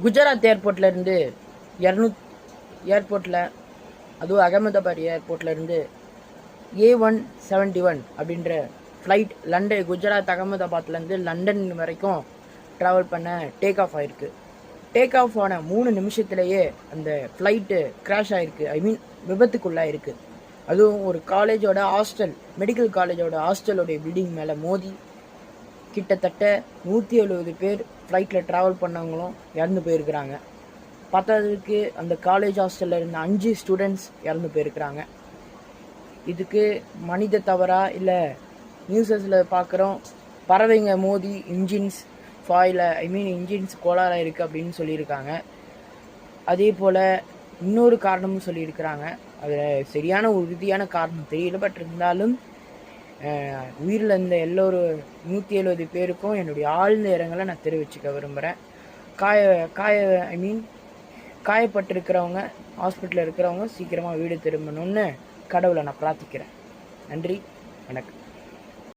குஜராத் ஏர்போர்ட்லேருந்து ஏர்போர்ட்டில் அதுவும் அகமதாபாத் ஏர்போர்ட்லேருந்து A171 அப்படின்ற ஃப்ளைட் குஜராத் அகமதாபாத்லேருந்து லண்டன் வரைக்கும் ட்ராவல் பண்ண டேக் ஆஃப் ஆகிருக்கு. டேக் ஆஃப் ஆன 3 நிமிஷத்துலேயே அந்த ஃப்ளைட்டு கிராஷ் ஆகிருக்கு. ஐ மீன் விபத்துக்குள்ளாயிருக்கு. அதுவும் ஒரு காலேஜோட ஹாஸ்டல், மெடிக்கல் காலேஜோட ஹாஸ்டலோடைய பில்டிங் மேலே மோதி கிட்டத்தட்ட 170 பேர் ஃப்ளைட்டில் ட்ராவல் பண்ணவங்களும் இறந்து போயிருக்கிறாங்க. பார்த்ததுக்கு அந்த காலேஜ் ஹாஸ்டலில் இருந்த 5 ஸ்டூடெண்ட்ஸ் இறந்து போயிருக்கிறாங்க. இதுக்கு மனித தவறா இல்லை நியூஸஸில் பார்க்குறோம் பறவைங்க மோதி இன்ஜின்ஸ் இன்ஜின்ஸ் கோளாறாக இருக்குது அப்படின்னு சொல்லியிருக்காங்க. அதே போல் இன்னொரு காரணமும் சொல்லியிருக்கிறாங்க. அதில் சரியான உறுதியான காரணம் தெரியல. பட் இருந்தாலும் உயிரில் இருந்த எல்லோரும் 170 பேருக்கும் என்னுடைய ஆழ்ந்த இரங்கலை நான் தெரிவிச்சுக்க விரும்புகிறேன். காயப்பட்டிருக்கிறவங்க, ஹாஸ்பிட்டலில் இருக்கிறவங்க சீக்கிரமாக வீடு திரும்பணும்னு கடவுளை நான் பிரார்த்திக்கிறேன். நன்றி, வணக்கம்.